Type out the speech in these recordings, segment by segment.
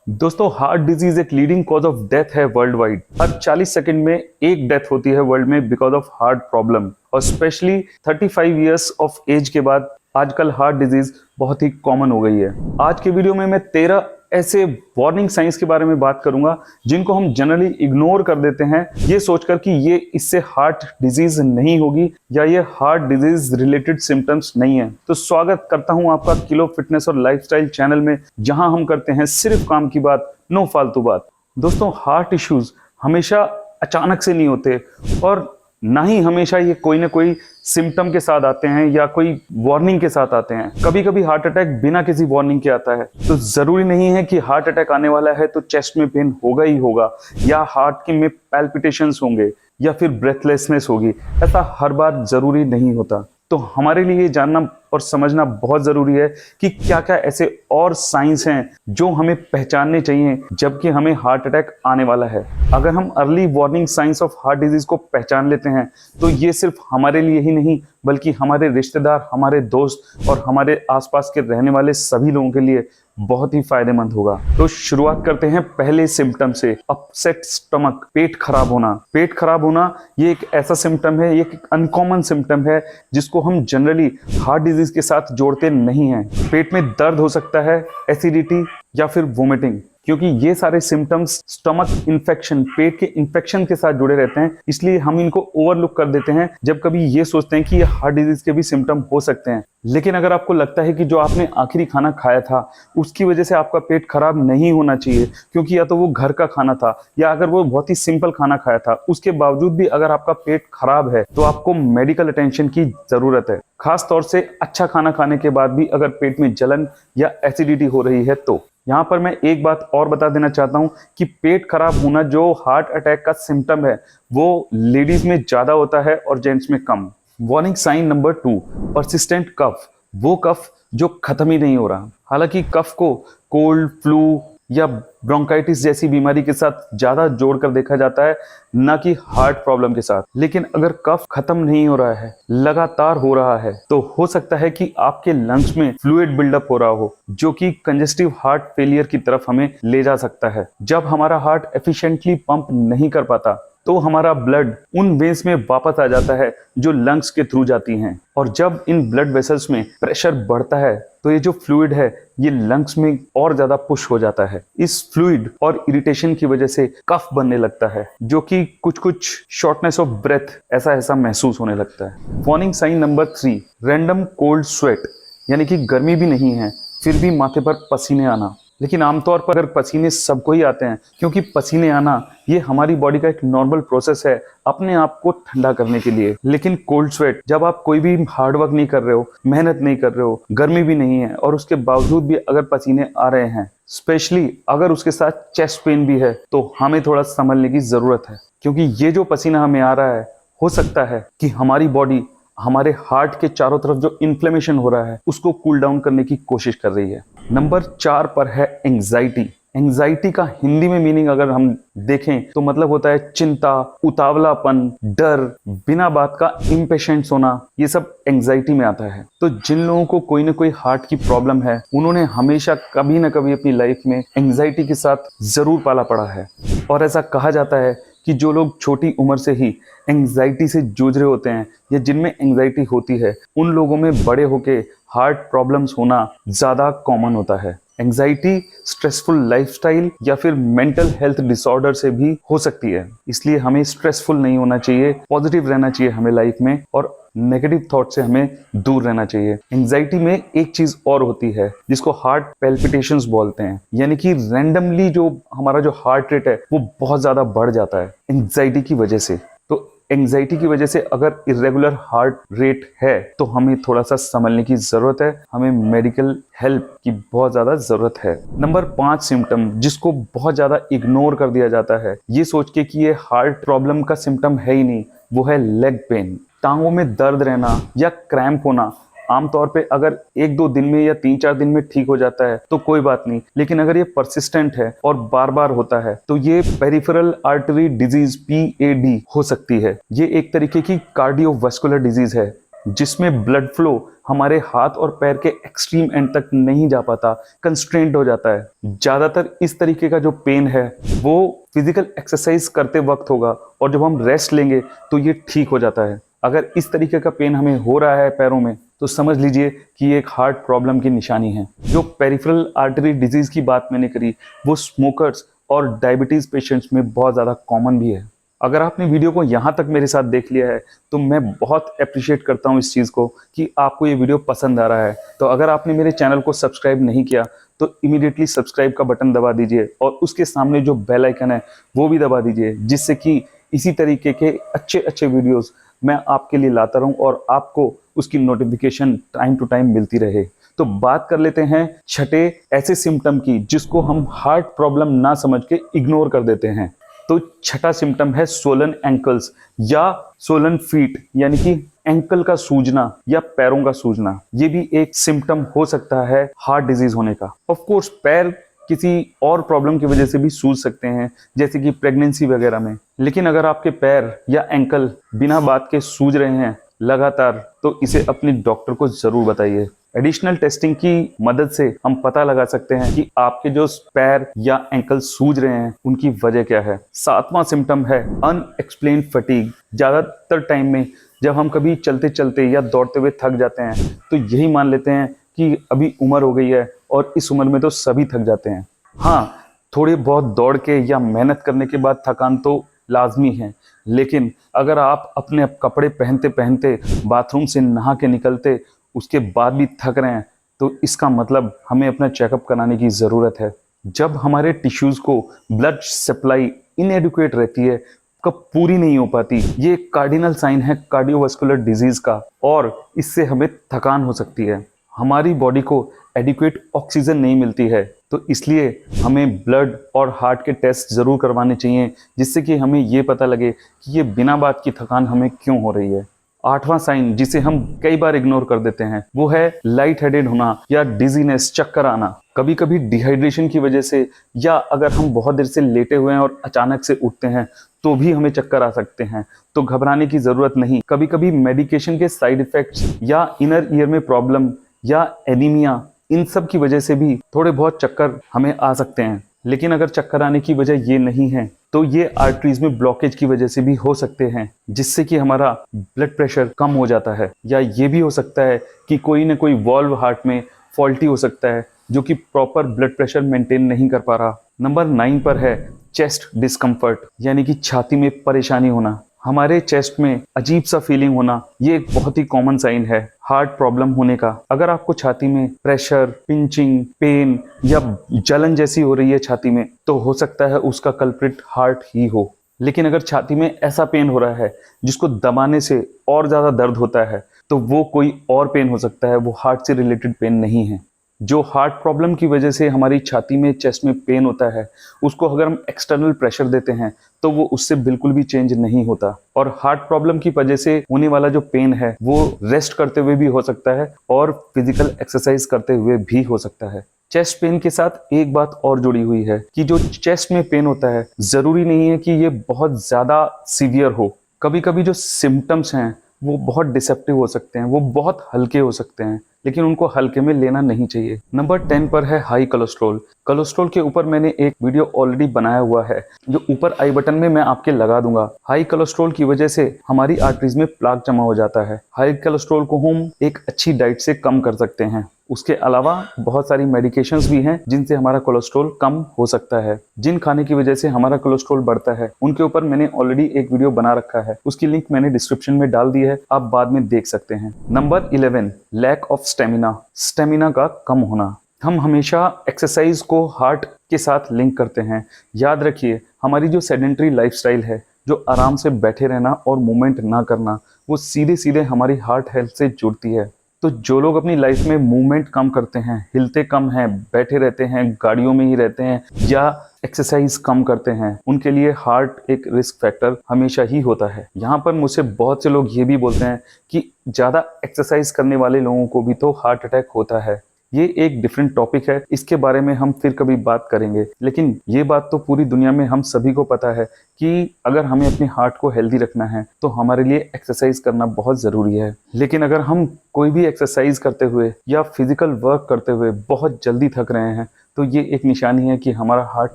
दोस्तों, heart disease एक leading cause of death है वर्ल्ड वाइड। हर 40 सेकंड में एक डेथ होती है वर्ल्ड में बिकॉज ऑफ हार्ट प्रॉब्लम, और स्पेशली 35 इयर्स ऑफ एज के बाद आजकल हार्ट डिजीज बहुत ही कॉमन हो गई है। आज के वीडियो में मैं 13 ऐसे वार्निंग साइंस के बारे में बात करूंगा जिनको हम जनरली इग्नोर कर देते हैं, ये सोचकर कि ये इससे हार्ट डिजीज नहीं होगी या ये हार्ट डिजीज रिलेटेड सिम्टम्स नहीं है। तो स्वागत करता हूं आपका किलो फिटनेस और लाइफस्टाइल चैनल में, जहां हम करते हैं सिर्फ काम की बात, नो फालतू बात। दोस्तों, हार्ट इश्यूज हमेशा अचानक से नहीं होते और ना ही हमेशा ये कोई ना कोई सिम्टम के साथ आते हैं या कोई वार्निंग के साथ आते हैं। कभी कभी हार्ट अटैक बिना किसी वार्निंग के आता है। तो जरूरी नहीं है कि हार्ट अटैक आने वाला है तो चेस्ट में पेन होगा ही होगा, या हार्ट के में पैल्पिटेशंस होंगे, या फिर ब्रेथलेसनेस होगी। ऐसा हर बार जरूरी नहीं होता। तो हमारे लिए ये जानना और समझना बहुत जरूरी है कि क्या क्या ऐसे और साइंस हैं जो हमें पहचानने चाहिए जबकि हमें हार्ट अटैक आने वाला है। अगर हम early warning science of heart disease को पहचान लेते हैं तो ये सिर्फ हमारे लिए ही नहीं बल्कि हमारे रिश्तेदार, हमारे दोस्त और हमारे आसपास के रहने वाले सभी लोगों के लिए बहुत ही फायदेमंद होगा। तो शुरुआत करते हैं पहले सिम्टम से, अपसेट स्टमक, पेट खराब होना। पेट खराब होना ये एक ऐसा सिम्टम है, ये एक अनकॉमन सिम्टम है जिसको हम जनरली हार्ट डिजीज के साथ जोड़ते नहीं हैं। पेट में दर्द हो सकता है, एसिडिटी या फिर वोमिटिंग, क्योंकि ये सारे सिम्टम्स स्टमक इन्फेक्शन, पेट के इन्फेक्शन के साथ जुड़े रहते हैं, इसलिए हम इनको ओवरलुक कर देते हैं जब कभी ये सोचते हैं कि ये हार्ट डिजीज के भी सिम्टम हो सकते हैं। लेकिन अगर आपको लगता है कि जो आपने आखिरी खाना खाया था उसकी वजह से आपका पेट खराब नहीं होना चाहिए, क्योंकि या तो वो घर का खाना था या अगर वो बहुत ही सिंपल खाना खाया था, उसके बावजूद भी अगर आपका पेट खराब है तो आपको मेडिकल अटेंशन की जरूरत है। खास तौर से अच्छा खाना खाने के बाद भी अगर पेट में जलन या एसिडिटी हो रही है तो। यहाँ पर मैं एक बात और बता देना चाहता हूँ कि पेट खराब होना जो हार्ट अटैक का सिम्टम है वो लेडीज में ज्यादा होता है और जेंट्स में कम। वार्निंग साइन नंबर 2, परसिस्टेंट कफ। वो कफ जो खत्म ही नहीं हो रहा। हालांकि कफ को कोल्ड, फ्लू या ब्रोंकाइटिस जैसी बीमारी के साथ ज्यादा जोड़कर देखा जाता है, ना कि हार्ट प्रॉब्लम के साथ। लेकिन अगर कफ खत्म नहीं हो रहा है, लगातार हो रहा है, तो हो सकता है कि आपके लंग्स में फ्लूइड बिल्डअप हो रहा हो, जो कि कंजेस्टिव हार्ट फेलियर की तरफ हमें ले जा सकता है। जब हमारा हार्ट एफिशिएंटली पंप नहीं कर पाता तो हमारा ब्लड उन वेन्स में वापस आ जाता है जो लंग्स के थ्रू जाती हैं, और जब इन ब्लड वेसल्स में प्रेशर बढ़ता है तो ये जो फ्लूइड है ये लंग्स में और ज्यादा पुश हो जाता है। इस फ्लूइड और इरिटेशन की वजह से कफ बनने लगता है, जो कि कुछ शॉर्टनेस ऑफ ब्रेथ ऐसा महसूस होने लगता है। Warning sign number 3, random cold sweat, यानी कि गर्मी भी नहीं है फिर भी माथे पर पसीने आना। लेकिन आमतौर पर अगर पसीने सबको ही आते हैं, क्योंकि पसीने आना ये हमारी बॉडी का एक नॉर्मल प्रोसेस है अपने आप को ठंडा करने के लिए। लेकिन कोल्ड स्वेट, जब आप कोई भी हार्ड वर्क नहीं कर रहे हो, मेहनत नहीं कर रहे हो, गर्मी भी नहीं है और उसके बावजूद भी अगर पसीने आ रहे हैं, स्पेशली अगर उसके साथ चेस्ट पेन भी है, तो हमें थोड़ा संभलने की जरूरत है। क्योंकि ये जो पसीना हमें आ रहा है, हो सकता है कि हमारी बॉडी हमारे हार्ट के चारों तरफ जो इन्फ्लेमेशन हो रहा है उसको कूल डाउन करने की कोशिश कर रही है। नंबर 4 पर है एंजाइटी। एंजाइटी का हिंदी में मीनिंग अगर हम देखें तो मतलब होता है चिंता, उतावलापन, डर, बिना बात का इम्पेशेंस होना, ये सब एंजाइटी में आता है। तो जिन लोगों को कोई ना कोई हार्ट की प्रॉब्लम है, उन्होंने हमेशा कभी ना कभी अपनी लाइफ में एंजाइटी के साथ जरूर पाला पड़ा है। और ऐसा कहा जाता है कि जो लोग छोटी उम्र से ही एंजाइटी से जूझ रहे होते हैं या जिनमें एंजाइटी होती है, उन लोगों में बड़े होके हार्ट प्रॉब्लम्स होना ज्यादा कॉमन होता है। एंजाइटी स्ट्रेसफुल लाइफस्टाइल या फिर मेंटल हेल्थ डिसऑर्डर से भी हो सकती है, इसलिए हमें स्ट्रेसफुल नहीं होना चाहिए, पॉजिटिव रहना चाहिए हमें लाइफ में, और नेगेटिव थॉट से हमें दूर रहना चाहिए। एंजाइटी में एक चीज और होती है जिसको हार्ट पैल्पिटेशंस बोलते हैं, यानी कि रैंडमली जो हमारा जो हार्ट रेट है वो बहुत ज्यादा बढ़ जाता है एंजाइटी की वजह से। तो एंजाइटी की वजह से अगर इरेगुलर हार्ट रेट है तो हमें थोड़ा सा संभलने की जरूरत है, हमें मेडिकल हेल्प की बहुत ज्यादा जरूरत है। नंबर 5 सिम्टम जिसको बहुत ज्यादा इग्नोर कर दिया जाता है, ये सोच के कि ये हार्ट प्रॉब्लम का सिम्टम है ही नहीं, वो है लेग पेन। टांगों में दर्द रहना या क्रैम्प होना आमतौर पे अगर 1-2 दिन में या 3-4 दिन में ठीक हो जाता है तो कोई बात नहीं, लेकिन अगर ये परसिस्टेंट है और बार बार होता है तो ये पेरिफेरल आर्टरी डिजीज PAD हो सकती है। ये एक तरीके की कार्डियोवास्कुलर डिजीज है जिसमें ब्लड फ्लो हमारे हाथ और पैर के एक्सट्रीम एंड तक नहीं जा पाता, कंस्ट्रेंट हो जाता है। ज़्यादातर इस तरीके का जो पेन है वो फिजिकल एक्सरसाइज करते वक्त होगा और जब हम रेस्ट लेंगे तो ये ठीक हो जाता है। अगर इस तरीके का पेन हमें हो रहा है पैरों में तो समझ लीजिए कि ये एक हार्ट प्रॉब्लम की निशानी है। जो पेरिफेरल आर्टरी डिजीज की बात मैंने करी वो स्मोकर्स और डायबिटीज पेशेंट्स में बहुत ज़्यादा कॉमन भी है। अगर आपने वीडियो को यहाँ तक मेरे साथ देख लिया है तो मैं बहुत अप्रिशिएट करता हूँ इस चीज़ को कि आपको ये वीडियो पसंद आ रहा है। तो अगर आपने मेरे चैनल को सब्सक्राइब नहीं किया तो इमीडिएटली सब्सक्राइब का बटन दबा दीजिए और उसके सामने जो बेल आइकन है वो भी दबा दीजिए, जिससे कि इसी तरीके के अच्छे अच्छे वीडियोस मैं आपके लिए लाता रहूं और आपको उसकी नोटिफिकेशन टाइम टू टाइम मिलती रहे। तो बात कर लेते हैं छठे ऐसे सिम्टम की जिसको हम हार्ट प्रॉब्लम ना समझ के इग्नोर कर देते हैं। तो छठा सिम्टम है सोलन एंकल्स या सोलन फीट, यानी कि एंकल का सूजना या पैरों का सूजना। ये भी एक सिम्टम हो सकता है हार्ट डिजीज होने का। ऑफ कोर्स पैर किसी और प्रॉब्लम की वजह से भी सूज सकते हैं, जैसे कि प्रेगनेंसी वगैरह में। लेकिन अगर आपके पैर या एंकल बिना बात के सूज रहे हैं लगातार तो इसे अपने डॉक्टर को जरूर बताइए। एडिशनल टेस्टिंग की मदद से हम पता लगा सकते हैं कि आपके जो पैर या एंकल सूज रहे हैं उनकी वजह क्या है। सातवां सिम्टम है अनएक्सप्लेन्ड फटीग। ज्यादातर टाइम में जब हम कभी चलते चलते या दौड़ते हुए थक जाते हैं तो यही मान लेते हैं कि अभी उम्र हो गई है और इस उम्र में तो सभी थक जाते हैं। हाँ, थोड़ी बहुत दौड़ के या मेहनत करने के बाद थकान तो लाजमी है, लेकिन अगर आप अपने कपड़े पहनते पहनते बाथरूम से नहा के निकलते उसके बाद भी थक रहे हैं तो इसका मतलब हमें अपना चेकअप कराने की ज़रूरत है। जब हमारे टिश्यूज़ को ब्लड सप्लाई इनएडिक्वेट रहती है, कब पूरी नहीं हो पाती, ये एक कार्डिनल साइन है कार्डियोवास्कुलर डिजीज़ का और इससे हमें थकान हो सकती है। हमारी बॉडी को एडिक्वेट ऑक्सीजन नहीं मिलती है तो इसलिए हमें ब्लड और हार्ट के टेस्ट ज़रूर करवाने चाहिए, जिससे कि हमें ये पता लगे कि ये बिना बात की थकान हमें क्यों हो रही है। आठवां साइन जिसे हम कई बार इग्नोर कर देते हैं वो है लाइट हेडेड होना या डिजीनेस, चक्कर आना। कभी कभी डिहाइड्रेशन की वजह से या अगर हम बहुत देर से लेटे हुए हैं और अचानक से उठते हैं तो भी हमें चक्कर आ सकते हैं, तो घबराने की ज़रूरत नहीं। कभी कभी मेडिकेशन के साइड इफ़ेक्ट्स या इनर ईयर में प्रॉब्लम या एनीमिया, इन सब की वजह से भी थोड़े बहुत चक्कर हमें आ सकते हैं। लेकिन अगर चक्कर आने की वजह ये नहीं है तो ये आर्टरीज में ब्लॉकेज की वजह से भी हो सकते हैं, जिससे कि हमारा ब्लड प्रेशर कम हो जाता है। या ये भी हो सकता है कि कोई ना कोई वॉल्व हार्ट में फॉल्टी हो सकता है जो कि प्रॉपर ब्लड प्रेशर मेंटेन नहीं कर पा रहा। नंबर 9 पर है चेस्ट डिस्कम्फर्ट, यानी कि छाती में परेशानी होना, हमारे चेस्ट में अजीब सा फीलिंग होना। ये एक बहुत ही कॉमन साइन है हार्ट प्रॉब्लम होने का। अगर आपको छाती में प्रेशर, पिंचिंग, पेन या जलन जैसी हो रही है छाती में तो हो सकता है उसका कल्प्रिट हार्ट ही हो। लेकिन अगर छाती में ऐसा पेन हो रहा है जिसको दबाने से और ज़्यादा दर्द होता है तो वो कोई और पेन हो सकता है, वो हार्ट से रिलेटेड पेन नहीं है। जो हार्ट प्रॉब्लम की वजह से हमारी छाती में, चेस्ट में पेन होता है उसको अगर हम एक्सटर्नल प्रेशर देते हैं तो वो उससे बिल्कुल भी चेंज नहीं होता। और हार्ट प्रॉब्लम की वजह से होने वाला जो पेन है वो रेस्ट करते हुए भी हो सकता है और फिजिकल एक्सरसाइज करते हुए भी हो सकता है। चेस्ट पेन के साथ एक बात और जुड़ी हुई है कि जो चेस्ट में पेन होता है जरूरी नहीं है कि ये बहुत ज्यादा सीवियर हो। कभी कभी जो सिम्टम्स हैं वो बहुत डिसेप्टिव हो सकते हैं, वो बहुत हल्के हो सकते हैं, लेकिन उनको हल्के में लेना नहीं चाहिए। नंबर 10 पर है हाई कोलेस्ट्रॉल। कोलेस्ट्रॉल के ऊपर मैंने एक वीडियो ऑलरेडी बनाया हुआ है जो ऊपर आई बटन में मैं आपके लगा दूंगा। हाई कोलेस्ट्रॉल की वजह से हमारी आर्टरीज में प्लाक जमा हो जाता है। हाई कोलेस्ट्रॉल को हम एक अच्छी डाइट से कम कर सकते हैं। उसके अलावा बहुत सारी मेडिकेशंस भी हैं जिनसे हमारा कोलेस्ट्रॉल कम हो सकता है। जिन खाने की वजह से हमारा कोलेस्ट्रॉल बढ़ता है उनके ऊपर मैंने ऑलरेडी एक वीडियो बना रखा है, उसकी लिंक मैंने डिस्क्रिप्शन में डाल दी है, आप बाद में देख सकते हैं। Number 11 lack of stamina, stamina का कम होना। हम हमेशा एक्सरसाइज को हार्ट के साथ लिंक करते हैं। याद रखिए हमारी जो सेडेंटरी लाइफस्टाइल है, जो आराम से बैठे रहना और मूवमेंट ना करना, वो सीधे सीधे हमारी हार्ट हेल्थ से जुड़ती है। तो जो लोग अपनी लाइफ में मूवमेंट कम करते हैं, हिलते कम हैं, बैठे रहते हैं, गाड़ियों में ही रहते हैं या एक्सरसाइज कम करते हैं, उनके लिए हार्ट एक रिस्क फैक्टर हमेशा ही होता है। यहाँ पर मुझसे बहुत से लोग ये भी बोलते हैं कि ज़्यादा एक्सरसाइज करने वाले लोगों को भी तो हार्ट अटैक होता है। ये एक डिफरेंट टॉपिक है, इसके बारे में हम फिर कभी बात करेंगे। लेकिन ये बात तो पूरी दुनिया में हम सभी को पता है कि अगर हमें अपने हार्ट को हेल्दी रखना है तो हमारे लिए एक्सरसाइज करना बहुत ज़रूरी है। लेकिन अगर हम कोई भी एक्सरसाइज करते हुए या फिजिकल वर्क करते हुए बहुत जल्दी थक रहे हैं तो ये एक निशानी है कि हमारा हार्ट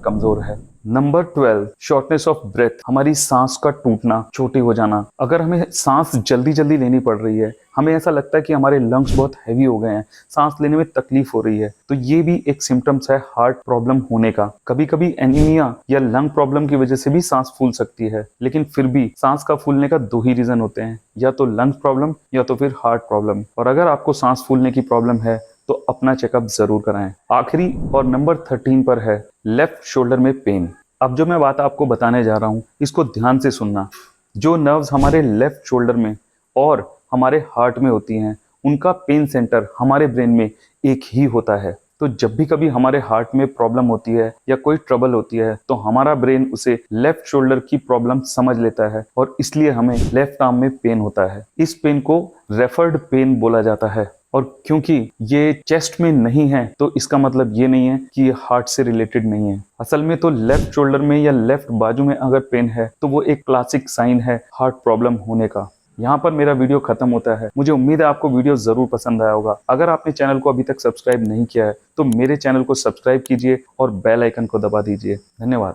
कमज़ोर है। नंबर 12, शॉर्टनेस ऑफ ब्रेथ, हमारी सांस का टूटना, छोटी हो जाना। अगर हमें सांस जल्दी जल्दी लेनी पड़ रही है, हमें ऐसा लगता है कि हमारे लंग्स बहुत हैवी हो गए हैं, सांस लेने में तकलीफ हो रही है, तो ये भी एक सिम्टम्स है हार्ट प्रॉब्लम होने का। कभी कभी एनीमिया या लंग प्रॉब्लम की वजह से भी सांस फूल सकती है, लेकिन फिर भी सांस का फूलने का 2 ही रीजन होते हैं, या तो लंग प्रॉब्लम या तो फिर हार्ट प्रॉब्लम। और अगर आपको सांस फूलने की प्रॉब्लम है तो अपना चेकअप जरूर कराएं। आखिरी और नंबर 13 पर है लेफ्ट शोल्डर में पेन। अब जो मैं बात आपको बताने जा रहा हूं इसको ध्यान से सुनना। जो नर्व्स हमारे लेफ्ट शोल्डर में और हमारे हार्ट में होती हैं उनका पेन सेंटर हमारे ब्रेन में एक ही होता है। तो जब भी कभी हमारे हार्ट में प्रॉब्लम होती है या कोई ट्रबल होती है तो हमारा ब्रेन उसे लेफ्ट शोल्डर की प्रॉब्लम समझ लेता है और इसलिए हमें लेफ्ट आर्म में पेन होता है। इस पेन को रेफर्ड पेन बोला जाता है। और क्योंकि ये चेस्ट में नहीं है तो इसका मतलब ये नहीं है कि ये हार्ट से रिलेटेड नहीं है। असल में तो लेफ्ट शोल्डर में या लेफ्ट बाजू में अगर पेन है तो वो एक क्लासिक साइन है हार्ट प्रॉब्लम होने का। यहाँ पर मेरा वीडियो खत्म होता है। मुझे उम्मीद है आपको वीडियो जरूर पसंद आया होगा। अगर आपने चैनल को अभी तक सब्सक्राइब नहीं किया है तो मेरे चैनल को सब्सक्राइब कीजिए और बेल आइकन को दबा दीजिए। धन्यवाद।